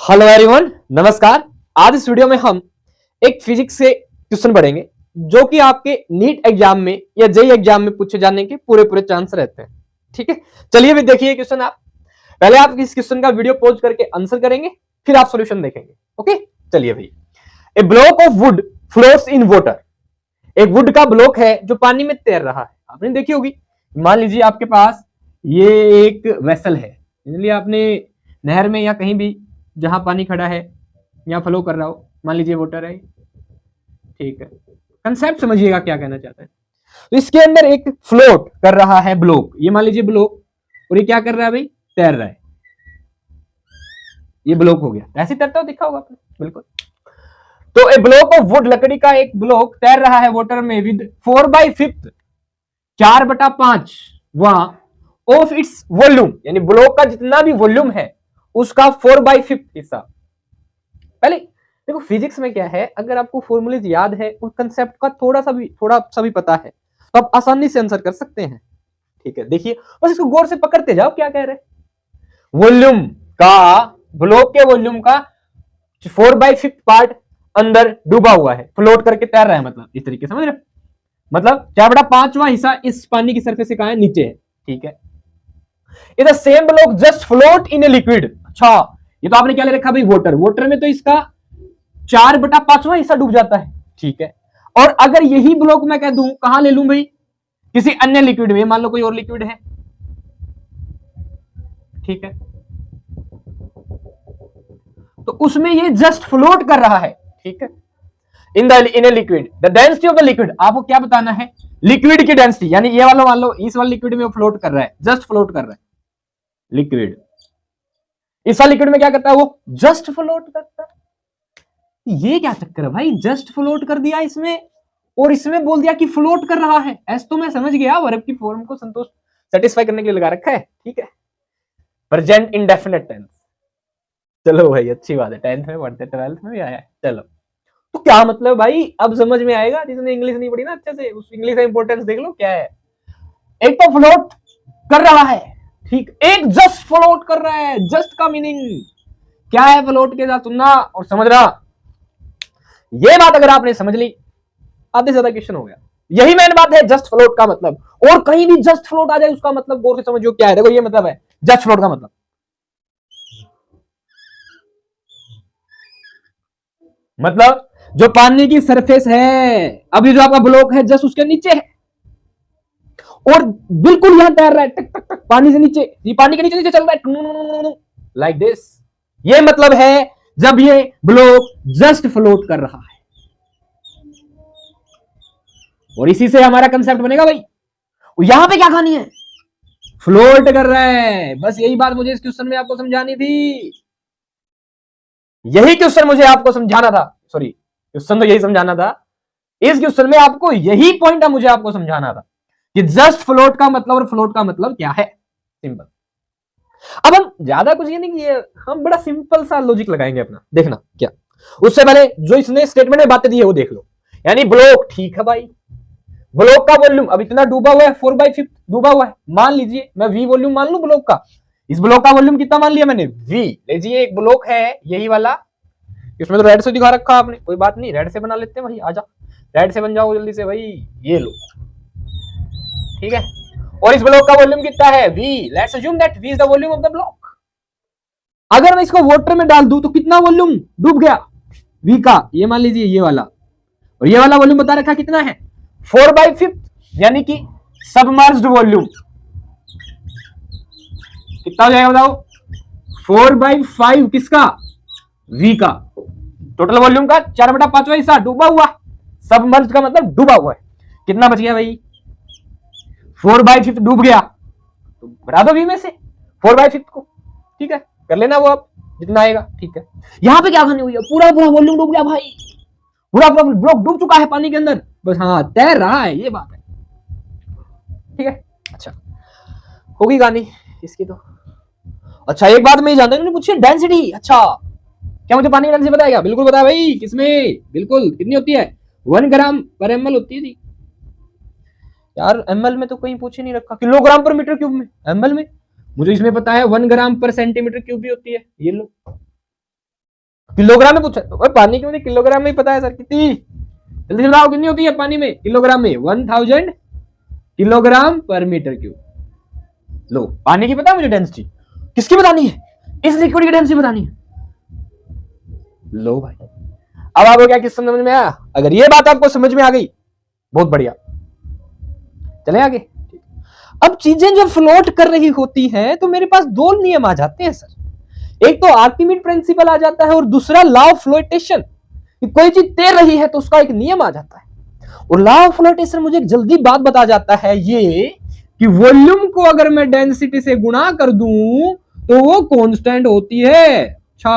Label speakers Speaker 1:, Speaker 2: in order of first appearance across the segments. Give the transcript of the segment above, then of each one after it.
Speaker 1: Hello everyone, नमस्कार। आज इस वीडियो में हम एक फिजिक्स से क्वेश्चन पढ़ेंगे जो कि आपके नीट एग्जाम में या जेईई एग्जाम में पूछे जाने के पूरे चांस रहते हैं। ठीक है, चलिए भी देखिए क्वेश्चन। आप पहले आप इस क्वेश्चन का वीडियो पॉज करके आंसर करेंगे, फिर आप सॉल्यूशन देखेंगे। ओके, चलिए भाई। A block of wood floats in water. एक वुड का ब्लॉक है जो पानी में तैर रहा है। आपने देखी होगी। मान लीजिए आपके पास ये एक वेसल है, इसलिए आपने नहर में या कहीं भी जहां पानी खड़ा है या फ्लो कर रहा हो, मान लीजिए वाटर है। ठीक है, कंसेप्ट समझिएगा क्या कहना चाहता है। तो इसके अंदर एक फ्लोट कर रहा है ब्लॉक, ये मान लीजिए ब्लॉक, और ये क्या कर रहा है भाई, तैर रहा है। ये ब्लॉक हो गया, ऐसे तैरता हुआ दिखा होगा आपने, बिल्कुल। तो ए ब्लॉक ऑफ वुड, लकड़ी का एक ब्लॉक तैर रहा है वाटर में विद 4/5 4/5 ऑफ इट्स वॉल्यूम, यानी ब्लॉक का जितना भी वॉल्यूम है उसका 4/5 हिस्सा। पहले देखो फिजिक्स में क्या है, अगर आपको फॉर्मूलेज याद है और कंसेप्ट का थोड़ा सा भी पता है तो आप आसानी से आंसर कर सकते हैं। ठीक है, देखिए बस इसको गौर से पकड़ते जाओ। क्या कह रहे हैं, वॉल्यूम का, ब्लॉक के वॉल्यूम का 4/5 पार्ट अंदर डूबा हुआ है, फ्लोट करके तैर रहा है। मतलब इस तरीके समझ रहे, मतलब 4/5वां हिस्सा इस पानी की सरफेस से कहां है, नीचे है। ठीक है, is the same block just float in a liquid. अच्छा, ये तो आपने क्या ले रखा भाई, वाटर। वाटर में तो इसका 4/5वां हिस्सा डूब जाता है। ठीक है, और अगर यही ब्लॉक मैं कह दूं कहां ले लूं भाई, किसी अन्य लिक्विड में, मान लो कोई और लिक्विड है। ठीक है, तो उसमें ये जस्ट फ्लोट कर रहा है। ठीक है, in a liquid the density of the liquid, आपको क्या बताना है, लिक्विड की डेंसिटी, यानी ये वाला मान लो इस वाले लिक्विड में वो फ्लोट कर रहा है, जस्ट फ्लोट कर रहा है लिक्विड। इस वाले लिक्विड में क्या करता है, वो जस्ट फ्लोट करता है। ये क्या चक्कर है भाई, जस्ट फ्लोट कर दिया इसमें और इसमें बोल दिया कि फ्लोट कर रहा है। ऐसा तो मैं समझ गया, वर्ब की फॉर्म को संतोष सेटिस्फाई करने के लिए लगा रखा है। ठीक है, प्रेजेंट इंडेफिनिट टेंस। चलो भाई, अच्छी बात है, 10th में पढ़ते, 12th में भी आया है। चलो, तो क्या मतलब भाई, अब समझ में आएगा। जिसने इंग्लिश नहीं पढ़ी ना अच्छे से, उस इंग्लिश का इंपॉर्टेंस देख लो क्या है। एक तो फ्लोट कर रहा है, ठीक, एक जस्ट फ्लोट कर रहा है। जस्ट का मीनिंग क्या है, फ्लोट के साथ सुनना और समझना। ये बात अगर आपने समझ ली, आधे से ज्यादा क्वेश्चन हो गया। यही मेन बात है जस्ट फ्लोट का मतलब। और कहीं भी जस्ट फ्लोट आ जाए उसका मतलब गौर से समझो क्या है। देखो ये मतलब है जस्ट फ्लोट का मतलब जो पानी की सरफेस है, अभी जो आपका ब्लॉक है जस्ट उसके नीचे है और बिल्कुल यहां तैर रहा है, टक टक टक पानी से नीचे, ये पानी के नीचे नीचे चल रहा है लाइक दिस। ये मतलब है जब ये ब्लॉक जस्ट फ्लोट कर रहा है। और इसी से हमारा कंसेप्ट बनेगा भाई। यहां पे क्या कहानी है, फ्लोट कर रहा है। बस यही बात मुझे इस क्वेश्चन में आपको समझानी थी। यही क्वेश्चन मुझे आपको समझाना था, सॉरी क्वेश्चन तो यही समझाना था। इस क्वेश्चन में आपको यही पॉइंट मुझे आपको समझाना था कि जस्ट फ्लोट का मतलब और फ्लोट का मतलब क्या है। सिंपल। अब हम ज्यादा कुछ ये नहीं किए, हम बड़ा सिंपल सा लॉजिक लगाएंगे अपना, देखना क्या। उससे पहले जो इसने स्टेटमेंट में बातें दी है वो देख लो। यानी ब्लॉक, ठीक है भाई, ब्लॉक का वॉल्यूम अब इतना डूबा हुआ है, 4/5 डूबा हुआ है। मान लीजिए मैं वी वॉल्यूम मान लू ब्लॉक का। इस ब्लॉक का वॉल्यूम कितना मान लिया मैंने, वी। लीजिए एक ब्लॉक है यही वाला, इसमें तो रेड से दिखा रखा आपने, कोई बात नहीं, रेड से बना लेते हैं भाई। आजा रेड से बन जाओ जल्दी से भाई, ये लो। ठीक है, और इस ब्लॉक का वॉल्यूम कितना है, v। Let's assume that v is the volume of the block. अगर मैं इसको वाटर में डाल दूं तो कितना वॉल्यूम डूब गया v का, ये मान लीजिए ये वाला। और ये वाला वॉल्यूम बता रखा कितना है, 4/5, यानी कि सबमर्ज्ड वॉल्यूम कितना हो जाएगा बताओ, 4/5 किसका, v का। टोटल वॉल्यूम का 4/5वां हिस्सा डूबा हुआ, सबमर्ज्ड का मतलब डूबा हुआ है। कितना बच गया भाई, 4/5 डूब गया, तो बढ़ा दो v में से 4/5 को। ठीक है, कर लेना वो आप जितना आएगा। ठीक है, यहां पे क्या करनी हुई है, पूरा पूरा वॉल्यूम डूब गया भाई, पूरा पूरा ब्लॉक डूब चुका है पानी के अंदर, बस हाँ तैर रहा है, ये बात है। ठीक है, अच्छा होगी कहानी इसकी तो। अच्छा एक बात मैं जानता हूँ, पूछिए डेंसिटी। अच्छा क्या मुझे पानी की डेंसिटी बताएगा, बिल्कुल बताया भाई, किसमें, बिल्कुल कितनी होती है, 1 ग्राम पर ml होती है। यार ml में तो कहीं पूछ ही नहीं रखा, किलोग्राम पर मीटर क्यूब में, ml में मुझे इसमें पता है 1 ग्राम पर सेंटीमीटर क्यूब भी होती है। ये लो, किलोग्राम में पूछा तो पानी की मुझे किलोग्राम में ही पता है सर। कितनी, जल्दी बताओ कितनी होती है पानी में किलोग्राम में? 1000 किलोग्राम पर मीटर क्यूब। लो पानी की पता है मुझे डेंसिटी, किसकी बतानी है? इस लिक्विड की डेंसिटी बतानी है। लो भाई अब आपको क्या किस समझ में आया? अगर ये बात आपको समझ में आ गई बहुत बढ़िया, चले आगे। अब चीजें जब फ्लोट कर रही होती हैं तो मेरे पास दो नियम आ जाते हैं सर। एक तो आर्किमिड प्रिंसिपल आ जाता है और दूसरा लॉ ऑफ फ्लोटेशन। कोई चीज तैर रही है तो उसका एक नियम आ जाता है। और लॉ ऑफ फ्लोटेशन मुझे एक जल्दी बात बता जाता है ये कि वॉल्यूम को अगर मैं डेंसिटी से गुणा कर दूं तो वो कांस्टेंट होती है। अच्छा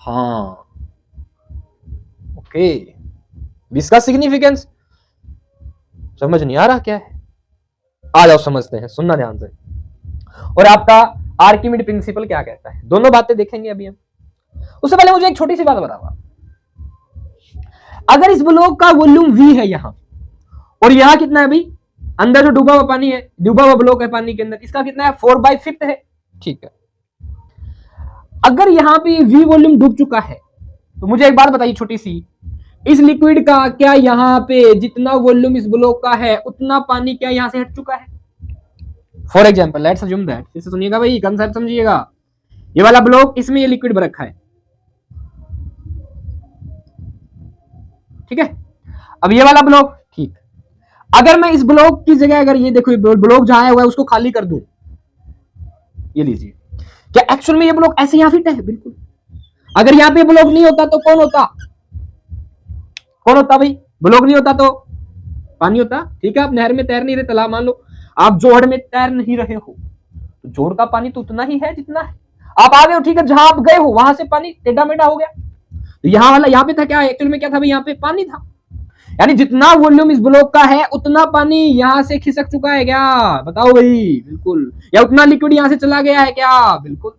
Speaker 1: हाँ ओके, इसका सिग्निफिकेंस समझ नहीं आ रहा क्या है? आ जाओ समझते हैं, सुनना ध्यान से। और आपका आर्किमिड प्रिंसिपल क्या कहता है, दोनों बातें देखेंगे अभी हम। उससे पहले मुझे एक छोटी सी बात बताओ, अगर इस ब्लॉक का वॉल्यूम V है यहां और यहां कितना है अभी अंदर जो डूबा हुआ पानी है, डूबा हुआ ब्लॉक है पानी के अंदर, इसका कितना है 4/5 है, ठीक है। अगर यहां पे V वॉल्यूम डूब चुका है तो मुझे एक बात बताइए छोटी सी, इस लिक्विड का क्या यहां पे जितना वॉल्यूम इस ब्लॉक का है उतना पानी क्या यहां से हट चुका है? For example let's assume that, इसे सुनिएगा भाई, कंसेप्ट समझिएगा। ये वाला ब्लॉक, इसमें ये लिक्विड भर रखा है, ठीक है। अब ये वाला ब्लॉक, ठीक, अगर मैं इस ब्लॉक की जगह, अगर ये देखो ब्लॉक जहां हुआ है उसको खाली कर दूं, ये लीजिए, क्या एक्चुअल में ये ब्लॉक ऐसे यहां फिट है? बिल्कुल। अगर यहां पे ब्लॉक नहीं होता तो कौन होता? कौन होता भाई? ब्लॉक नहीं होता तो पानी होता, ठीक है। आप नहर में तैर नहीं रहे, तालाब मान लो आप जोड़ में तैर नहीं रहे हो तो जोड़ का पानी तो उतना ही है जितना है। आप आ गए हो, ठीक है, जहां आप गए हो वहां से पानी टेढ़ा मेढ़ा हो गया, तो यहां वाला यहां पे था क्या? एक्चुअल में क्या था भाई? यहाँ पे पानी था, यानी जितना वॉल्यूम इस ब्लॉक का है उतना पानी यहां से खिसक चुका है क्या? बताओ भाई। बिल्कुल। या उतना लिक्विड यहां से चला गया है क्या? बिल्कुल।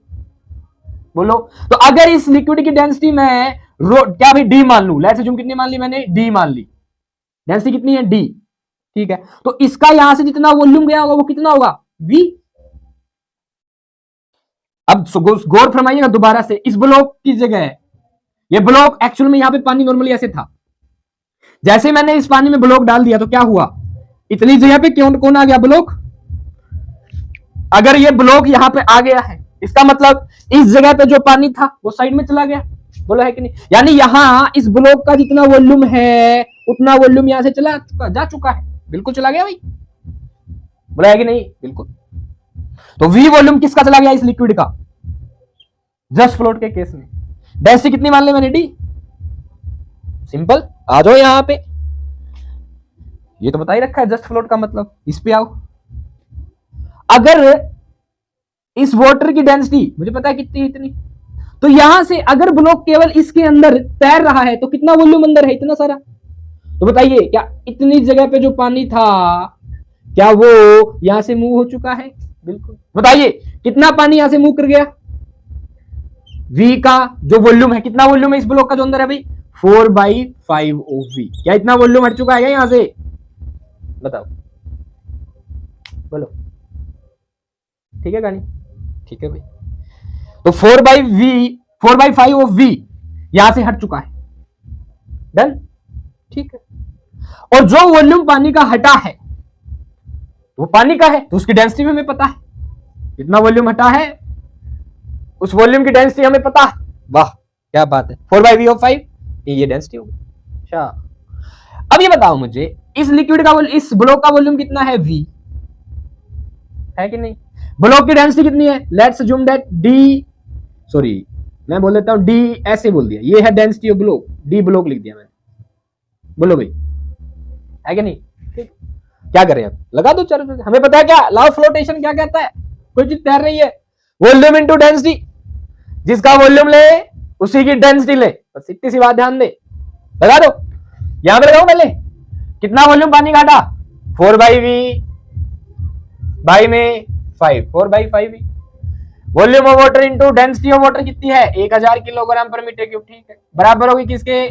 Speaker 1: बोलो। तो अगर इस लिक्विड की डेंसिटी में क्या भाई डी मान लू, लेट्स अज्यूम कितनी मान ली मैंने? डी मान ली। डेंसिटी कितनी है? डी, ठीक है। तो इसका यहां से जितना वॉल्यूम गया होगा वो कितना होगा? वी। अब गौर फरमाइएगा दोबारा से, इस ब्लॉक की जगह, ये ब्लॉक एक्चुअल में यहां पे पानी नॉर्मली ऐसे था, जैसे मैंने इस पानी में ब्लॉक डाल दिया तो क्या हुआ? इतनी जगह पे कौन आ गया? ब्लॉक। अगर ये ब्लॉक यहां पे आ गया है इसका मतलब इस जगह पे जो पानी था वो साइड में चला गया, बोलो है कि नहीं? यानी यहां इस ब्लॉक का जितना वॉल्यूम है उतना वॉल्यूम यहां से जा चुका है, बिल्कुल चला गया भाई, बोला है कि नहीं? बिल्कुल। तो वी वॉल्यूम किसका चला गया? इस लिक्विड का, जस्ट फ्लोट के केस में। डेंसिटी कितनी मान ली मैंने? डी। सिंपल। आ जाओ यहां पे, ये तो बता ही रखा है जस्ट फ्लोट का मतलब, इस पे आओ। अगर इस वाटर की डेंसिटी मुझे पता है कितनी, इतनी, तो यहां से अगर ब्लॉक केवल इसके अंदर तैर रहा है तो कितना वॉल्यूम अंदर है? इतना सारा। तो बताइए क्या इतनी जगह पे जो पानी था क्या वो यहां से मूव हो चुका है? बिल्कुल। बताइए कितना पानी यहां से मूव कर गया? V का जो वॉल्यूम है, कितना वॉल्यूम है इस ब्लॉक का जो अंदर है भाई? 4/5 ऑफ V। क्या इतना वॉल्यूम हट चुका है यहां से? बताओ, बोलो। ठीक है कहानी? ठीक है भाई। तो 4/5 ऑफ V यहां से हट चुका है, डन, ठीक है। और जो वॉल्यूम पानी का हटा है वो पानी का है तो उसकी डेंसिटी हमें पता है, कितना वॉल्यूम हटा है उस वॉल्यूम की डेंसिटी हमें पता है। वाह क्या बात है, 4/V ऑफ 5 ये डेंसिटी होगी। अच्छा अब ये बताओ मुझे, इस लिक्विड का इस ब्लॉक का वॉल्यूम कितना है? V है कि नहीं? ब्लॉक की डेंसिटी कितनी है? Let's assume that D, sorry मैं बोल देता हूं डी, ऐसे बोल दिया, ये है density of block, D block लिख दिया मैंने, बोलो भाई है कि नहीं? ठीक, क्या करें अब? लगा दो चारों, हमें पता है क्या लॉ ऑफ फ्लोटेशन क्या कहता है? कोई चीज तैर रही है, वॉल्यूम इनटू डेंसिटी, जिसका वॉल्यूम ले उसी की डेंसिटी ले, बस इतनी सी बात ध्यान दे। लगा दो, यहां पे लगाओ पहले, कितना वॉल्यूम पानी का हटा? 4/V बाई में 5, 4/5V। Volume of water into density of water कितनी है? 1000 किलोग्राम पर मीटर क्यूब, ठीक है। बराबर होगी किसके?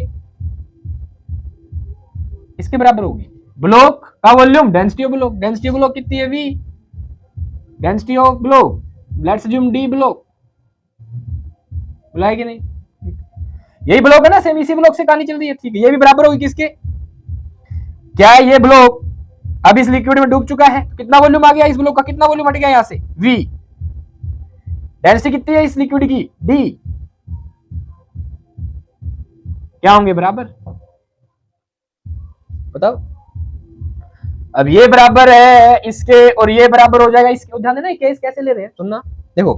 Speaker 1: इसके बराबर होगी ब्लॉक का volume density of block. Density of block कितनी है? V। Density of block let's assume D block, बोला है कि नहीं? यही ब्लॉक है ना, सेम इसी ब्लॉक से कहानी चल रही है, ठीक है। ये भी बराबर होगी किसके, क्या ये ब्लॉक अब इस लिक्विड में डूब चुका है, तो कितना वॉल्यूम आ गया इस ब्लॉक का, कितना वॉल्यूम हट गया यहां से, V। डेंसिटी कितनी है इस लिक्विड की, D। क्या होंगे बराबर, बताओ। अब ये बराबर है इसके और ये बराबर हो जाएगा इसके। ध्यान देना केस कैसे ले रहे हैं, सुनना। देखो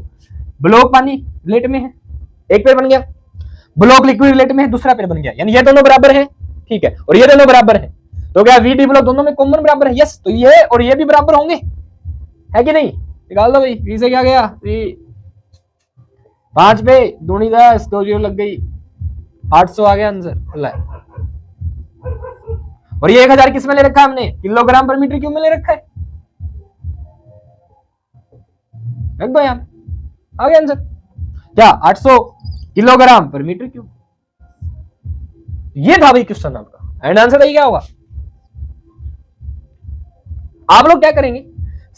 Speaker 1: ब्लॉक पानी रिलेट में है, एक पेड़ बन गया, ब्लॉक लिक्विड रिलेट में है, दूसरा पेड़ बन गया, यानी ये दोनों बराबर है, ठीक है, और ये दोनों बराबर है, तो क्या VD ब्लॉक दोनों में कॉमन बराबर है, यस। तो ये और ये भी बराबर होंगे, है कि नहीं, निकाल दो भाई। V से क्या गया, 5 पे दूनी 10, 2 0 लग गई, 800 आ गया आंसर। और ये 1000 किस में ले रखा है हमने, किलोग्राम पर मीटर क्यूब में ले रखा है, रख दो यार, आ गया आंसर क्या, 800 किलोग्राम पर मीटर क्यूब। ये था भाई क्वेश्चन आपका, एंड आंसर क्या होगा। आप लोग क्या करेंगे,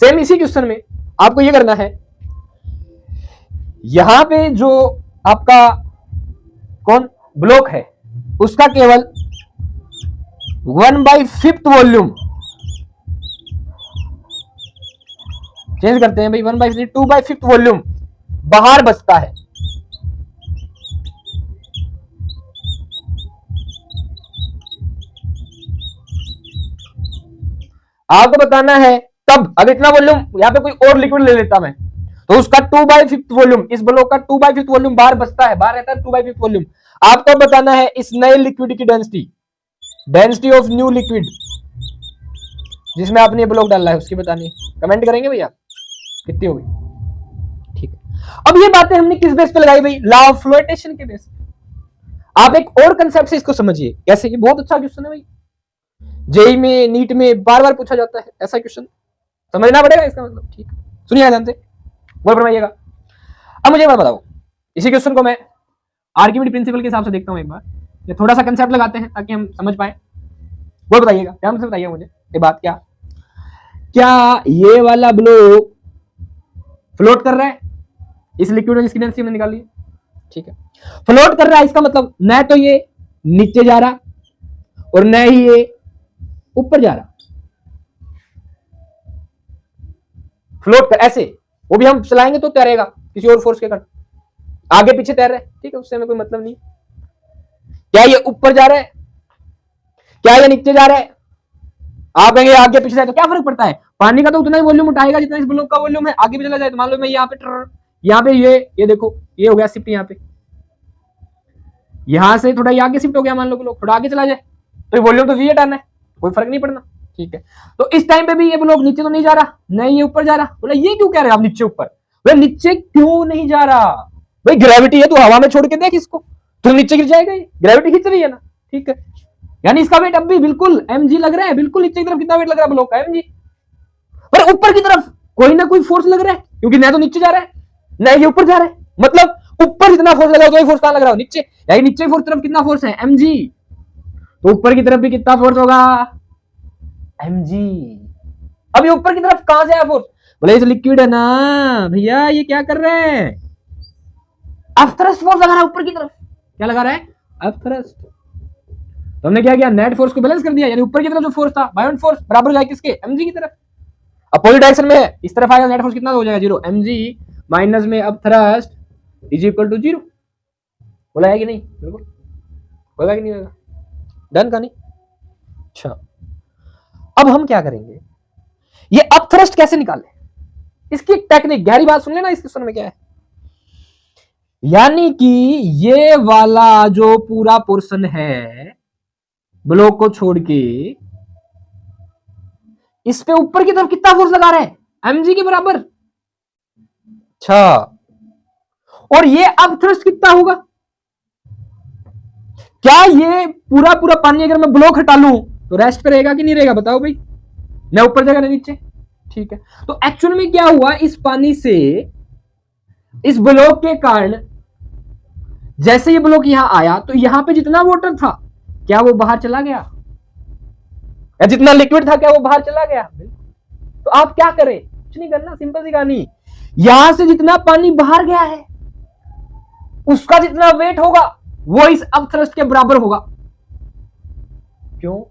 Speaker 1: सेम इसी क्वेश्चन में आपको ये करना है, यहां पे जो आपका कौन ब्लॉक है उसका केवल 1/5 वॉल्यूम चेंज करते हैं भाई, 1/5 2/5 वॉल्यूम बाहर बचता है। आपको बताना है तब, अब इतना वॉल्यूम यहां पे कोई और लिक्विड ले लेता मैं, तो उसका 2/5 वॉल्यूम, इस ब्लॉक का 2/5 वॉल्यूम बाहर बचता है, बाहर रहता है 2/5 वॉल्यूम। आपको बताना है इस नए लिक्विड की density, density of new liquid जिसमें आपने ये ब्लॉक डाला है, उसकी बतानी है। कमेंट करेंगे भैया कितनी होगी, ठीक है। अब ये बातें हमने किस बेस पे लगाई भाई, लॉ ऑफ फ्लोटेशन के बेस पे। आप एक और कंसेप्ट से इसको समझिए, कैसे, ये बहुत अच्छा क्वेश्चन है भाई, जेई में नीट में बार बार पूछा जाता है ऐसा क्वेश्चन, समझना पड़ेगा इसका मतलब, ठीक है। सुनिए ध्यान से, बोल फरमाइएगा। अब मुझे एक बात बताओ, इसी क्वेश्चन को मैं आर्किमिडीज प्रिंसिपल के हिसाब से देखता हूं एक बार, ये थोड़ा सा कंसेप्ट लगाते हैं ताकि हम समझ पाए। वो बताइएगा, ध्यान से बताइए मुझे ये बात, क्या ये वाला ब्लॉक फ्लोट कर रहा है इस लिक्विड में जिसकी डेंसिटी हमने निकाली है, ठीक है, फ्लोट कर रहा है, इसका मतलब न तो ये नीचे जा रहा और न ही ये ऊपर जा रहा, फ्लोट कर ऐसे, वो भी हम चलाएंगे तो तैरेगा किसी और फोर्स के कारण, आगे पीछे तैर रहा है, ठीक है, उससे हमें कोई मतलब नहीं। क्या ये ऊपर जा रहा है, क्या ये नीचे जा रहा है, आप कहेंगे आगे पीछे जाए तो क्या फर्क पड़ता है, पानी का तो उतना ही वॉल्यूम उठाएगा जितना इस ब्लॉक का वॉल्यूम है, आगे भी चला जाए तो मान लो मैं यहाँ पे ये देखो ये हो गया शिफ्ट, यहाँ पे यहां से थोड़ा ये आगे शिफ्ट हो गया, मान लो ब्लॉक थोड़ा आगे चला जाए तो वॉल्यूम तो वी हटाना है, कोई फर्क नहीं पड़ना, ठीक है। तो इस टाइम पे भी ये ब्लॉक नीचे तो नहीं जा रहा, नहीं ये ऊपर जा रहा, बोला ये क्यों कह रहे हैं आप नीचे ऊपर, बोले नीचे क्यों नहीं जा रहा, भाई ग्रेविटी है, तो हवा में छोड़ के देख इसको, तो नीचे गिर जाएगा, ये ग्रेविटी खींच रही है ना, ठीक है, यानी इसका वेट अब भी बिल्कुल mg लग रहा है, बिल्कुल नीचे की तरफ कितना वेट लग रहा है ब्लॉक का, mg, पर ऊपर की तरफ कोई ना कोई फोर्स लग रहा है, क्योंकि ना तो नीचे जा रहा है ना ये ऊपर जा रहा है, मतलब ऊपर जितना फोर्स लगा तो फोर्स कहां लग रहा हो, नीचे, यानी नीचे फोर्स तरफ कितना फोर्स है, mg, तो ऊपर की तरफ भी कितना फोर्स होगा, mg। अब ये ऊपर की तरफ कहां से आया फोर्स, बोले ये लिक्विड है ना भैया, ये क्या कर रहे हैं, अपथ्रस्ट फोर्स लगा रहा है ऊपर की तरफ, क्या लगा रहा है, अपथ्रस्ट। तो हमने क्या किया, नेट फोर्स को बैलेंस कर दिया, यानी ऊपर की तरफ जो फोर्स था बायोंट फोर्स बराबर हो जाएगा किसके, mg की तरफ। अपोजिट डायरेक्शन में इस तरफ आएगा, नेट फोर्स कितना हो जाएगा 0, mg माइनस में अपथ्रस्ट इज इक्वल टू 0। बोला है कि नहीं, बिल्कुल होगा कि नहीं होगा, डन का नहीं। अच्छा अब हम क्या करेंगे, ये अपथ्रस्ट कैसे निकाले, इसकी टेक्निक, गहरी बात सुन लेना इस क्वेश्चन में क्या है, यानी कि ये वाला जो पूरा पोर्शन है ब्लॉक को छोड़ के इस पे ऊपर की तरफ कितना फोर्स लगा रहा है, mg के बराबर। अच्छा और ये अपथ्रस्ट कितना होगा, क्या ये पूरा पूरा पानी अगर मैं ब्लॉक हटा लूं तो रेस्ट पे रहेगा कि नहीं रहेगा, बताओ भाई, ना ऊपर जाएगा ना नीचे, ठीक है। तो एक्चुअल में क्या हुआ, इस पानी से इस ब्लॉक के कारण जैसे ये ब्लॉक यहां आया तो यहां पे जितना वाटर था क्या वो बाहर चला गया, या जितना लिक्विड था क्या वो बाहर चला गया। तो आप क्या करें, कुछ नहीं करना, सिंपल सी कहानी, यहां से जितना पानी बाहर गया है उसका जितना वेट होगा वो इस अपथ्रस्ट के बराबर होगा। क्यों?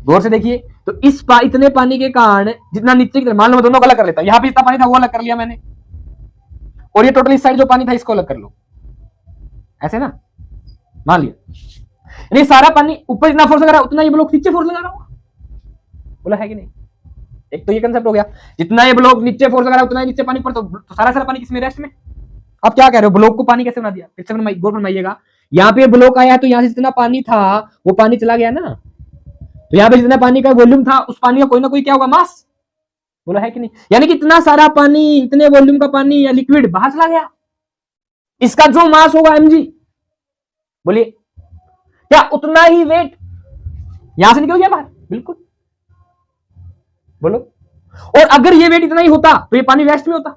Speaker 1: गौर से देखिए, तो इतने पानी के कारण जितना नीचे की तरफ, मान लो मैं दोनों को अलग कर लेता हूं, यहां पे इतना पानी था वो अलग कर लिया मैंने, और ये टोटल इस साइड जो पानी था इसको अलग कर लो, ऐसे ना, मान लिया। यानी सारा पानी ऊपर जितना फोर्स लगा रहा है उतना ये ब्लॉक नीचे फोर्स लगा रहा होगा, बोला है कि नहीं? एक तो ये कंसेप्ट हो गया, जितना ये ब्लॉक नीचे फोर्स लगा रहा है उतना नीचे पानी ऊपर, तो सारा पानी किसमें? रेस्ट में। अब क्या कह रहे हो, ब्लॉक को पानी कैसे बना दिया? फिर से गौर फरमाइएगा, यहाँ पे ब्लॉक आया है तो यहाँ से जितना पानी था वो पानी चला गया ना, तो यहाँ पे जितना पानी का वॉल्यूम था उस पानी का कोई ना कोई क्या होगा? मास। बोला है कि नहीं? यानी कि इतना सारा पानी, इतने वॉल्यूम का पानी या लिक्विड बाहर चला गया, इसका जो मास होगा mg, बोलिए क्या उतना ही वेट यहां से निकल गया बाहर? बिल्कुल। बोलो, और अगर ये वेट इतना ही होता तो ये पानी रेस्ट में होता।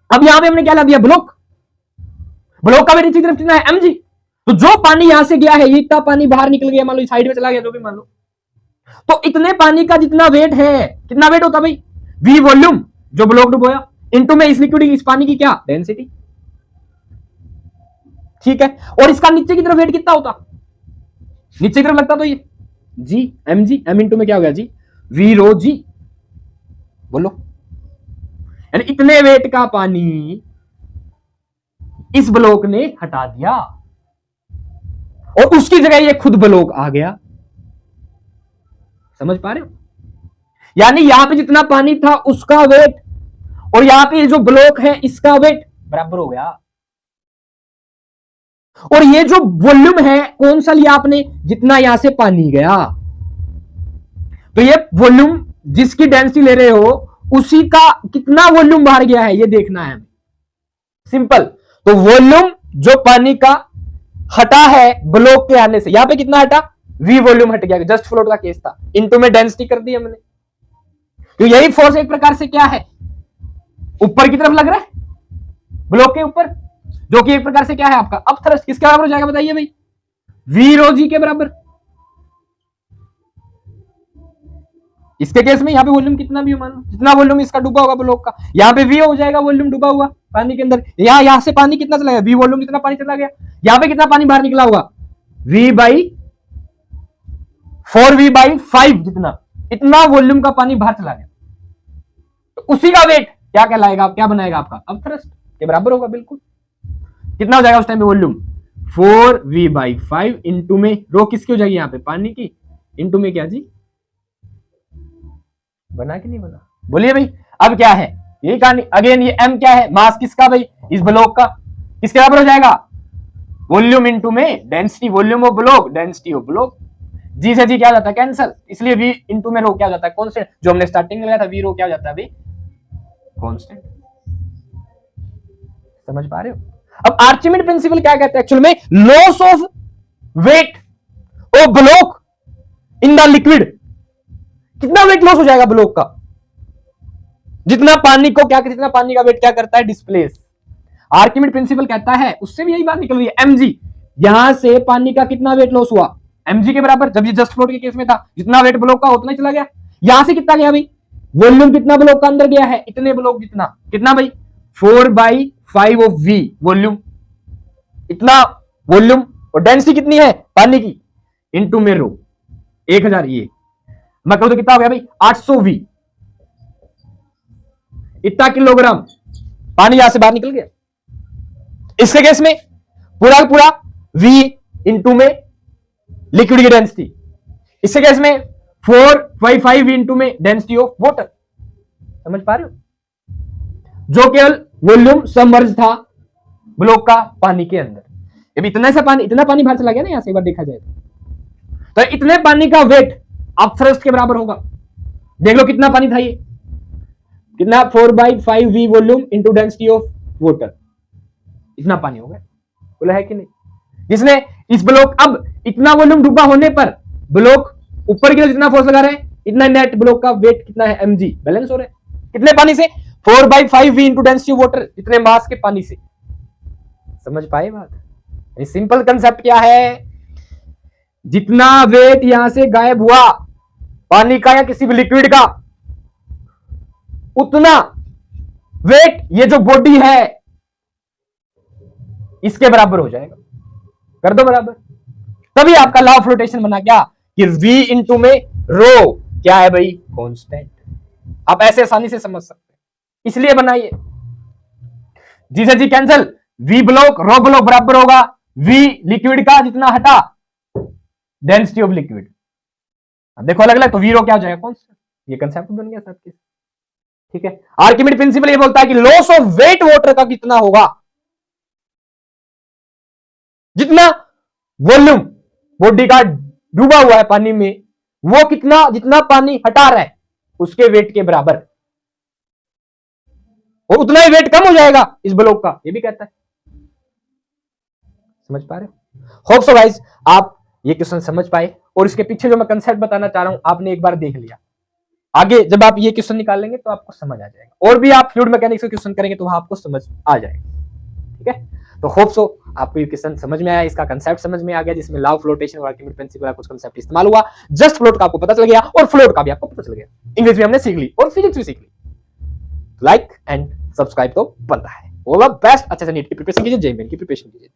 Speaker 1: अब यहां पे हमने क्या ला दिया? ब्लॉक। ब्लॉक का वेट इसी तरफ कितना है? mg। तो जो पानी यहां से गया है, ये इतना पानी बाहर निकल गया, मान लो साइड में चला गया, जो भी मान लो, तो इतने पानी का जितना वेट है, कितना वेट होता भाई? v वॉल्यूम जो ब्लॉक डुबोया, इनटू में इस लिक्विड इस पानी की क्या? डेंसिटी। ठीक है, और इसका नीचे की तरफ वेट कितना होता? नीचे की तरफ लगता तो ये जी mg, m इंटू में क्या हो गया जी? v रो जी। बोलो, यानी इतने वेट का पानी इस ब्लॉक ने हटा दिया और उसकी जगह ये खुद ब्लॉक आ गया। समझ पा रहे हो? यानी यहां पे जितना पानी था उसका वेट और यहां पे जो ब्लॉक है इसका वेट बराबर हो गया। और ये जो वॉल्यूम है कौन सा लिया आपने? जितना यहां से पानी गया, तो ये वॉल्यूम जिसकी डेंसिटी ले रहे हो उसी का कितना वॉल्यूम बाहर गया है ये देखना है। सिंपल। तो वॉल्यूम जो पानी का हटा है ब्लॉक के आने से, यहां पे कितना हटा? v वॉल्यूम हट गया, जस्ट फ्लोट का केस था, इनटू में डेंसिटी कर दी हमने। तो यही फोर्स एक प्रकार से क्या है? ऊपर की तरफ लग रहा है, ब्लॉक के ऊपर, जो कि एक प्रकार से क्या है आपका? अपथ्रस्ट। किसके बराबर हो जाएगा बताइए भाई? v रो जी के बराबर। इसके केस में यहां पे वॉल्यूम कितना भी हो, मान लो जितना वॉल्यूम इसका डूबा होगा ब्लॉक का, यहां पे v हो जाएगा वॉल्यूम डूबा हुआ पानी के अंदर। यहां से पानी कितना चला गया? v वॉल्यूम कितना पानी चला गया। यहां पे कितना पानी बाहर निकला होगा? v बाई 4v/5 जितना, इतना वॉल्यूम का पानी बाहर चला गया। तो उसी का वेट क्या कहलाएगा? क्या बनाएगा आपका? अपथ्रस्ट के बराबर होगा। बिल्कुल। कितना हो जाएगा उस टाइम पे वॉल्यूम? 4v/5 इंटू में रो किसकी हो जाएगी? यहां पे पानी की, इंटू में क्या जी? बना कि नहीं बना? बोलिए भाई। अब क्या है यही कहानी। अगेन ये m क्या है? मास किसका भाई? इस ब्लॉक का। किसके बराबर हो जाएगा? वॉल्यूम इंटू में density, volume of block, density of block. जी से जी क्या हो जाता है? कैंसल। इसलिए v इंटू में रो क्या हो जाता है? कांस्टेंट। जो हमने स्टार्टिंग में लिया था v रो क्या हो जाता है भाई? कांस्टेंट। समझ पा रहे हो? अब आर्चिमेड प्रिंसिपल क्या कहता है एक्चुअल में? Loss of weight of block in the liquid. कितना वेट लॉस हो जाएगा ब्लॉक का? जितना पानी को क्या, जितना पानी का वेट क्या करता है? डिस्प्लेस। आर्किमिड प्रिंसिपल कहता है, उससे भी यही बात निकल रही है, mg। यहां से पानी का कितना वेट लॉस हुआ? mg के बराबर। जब ये जस्ट फ्लोट के केस में था, जितना वेट ब्लॉक का उतना ही चला गया। यहां से कितना गया भाई? वॉल्यूम कितना ब्लॉक का अंदर गया है? इतने ब्लॉक जितना। कितना भाई? 4/5 ऑफ v वॉल्यूम, इतना वॉल्यूम। और डेंसिटी कितनी है पानी की? इंटू में रो 1000। ये मैं कहूं तो कितना हो गया भाई? 800v। इतना किलोग्राम पानी यहां से बाहर निकल गया। इसके केस में पूरा पूरा v इंटू में लिक्विड की डेंसिटी। इसके केस में 4/5 इंटू में डेंसिटी ऑफ वाटर। समझ पा रहे हो? जो केवल वॉल्यूम सबमर्ज था ब्लॉक का पानी के अंदर। अब इतना पानी बाहर चला गया ना यहां से, एक बार देखा जाए तो इतने पानी का वेट अपथ्रस्ट के बराबर होगा। देख लो कितना पानी था ये? कितना? 4/5 v volume into density of water. इतना पानी हो गया। बोला है कि नहीं? जिसने इस ब्लॉक, अब इतना वॉल्यूम डूबा होने पर ब्लॉक ऊपर की तरफ जितना फोर्स लगा रहे हैं, इतना नेट ब्लॉक का वेट कितना है? mg। बैलेंस हो रहा है कितने पानी से? 4/5 v into density of water, इतने मास के पानी से। समझ पाए बात? सिंपल कंसेप्ट क्या है? जितना वेट यहां से गायब हुआ पानी का या किसी भी लिक्विड का, उतना वेट ये जो बॉडी है इसके बराबर हो जाएगा। कर दो बराबर, तभी आपका लॉ ऑफ फ्लोटेशन बना क्या कि v इंटू में रो क्या है भाई, कांस्टेंट। आप ऐसे आसानी से समझ सकते हैं, इसलिए बनाइए। जी से जी कैंसिल, v ब्लॉक रो ब्लॉक बराबर होगा v लिक्विड का जितना हटा डेंसिटी ऑफ लिक्विड। अब देखो अलग अलग, तो v रो क्या हो जाएगा, कांस्टेंट। ये कंसेप्ट बन गया साथ के, ठीक है। आर्किमिड प्रिंसिपल ये बोलता है कि लॉस ऑफ वेट वाटर का कितना होगा, जितना वॉल्यूम बॉडी का डूबा हुआ है पानी में, वो कितना जितना पानी हटा रहा है उसके वेट के बराबर, और उतना ही वेट कम हो जाएगा इस ब्लॉक का, ये भी कहता है। समझ पा रहे हो? होप सो गाइस आप ये क्वेश्चन समझ पाए, और इसके पीछे जो मैं कंसेप्ट बताना चाह रहा हूं आपने एक बार देख लिया। आगे जब आप ये क्वेश्चन निकालेंगे तो आपको समझ आ जाएगा, और भी आप फ्लूइड मैकेनिक्स के क्वेश्चन करेंगे तो वहां आपको समझ आ जाएगा, ठीक है। तो होप सो आपको ये क्वेश्चन समझ में आया, इसका कंसेप्ट समझ में आ गया, जिसमें लॉ ऑफ फ्लोटेशन और आर्किमिड प्रिंसिपल का कुछ कंसेप्ट इस्तेमाल हुआ। जस्ट फ्लोट का आपको पता चल गया, और फ्लोट का भी आपको पता चल गया। इंग्लिश भी हमने सीख ली और फिजिक्स भी सीख ली। लाइक एंड सब्सक्राइब तो बनता है। ऑल द बेस्ट, अच्छे से नीट की प्रिपरेशन कीजिए, जेईई मेन की प्रिपरेशन कीजिए।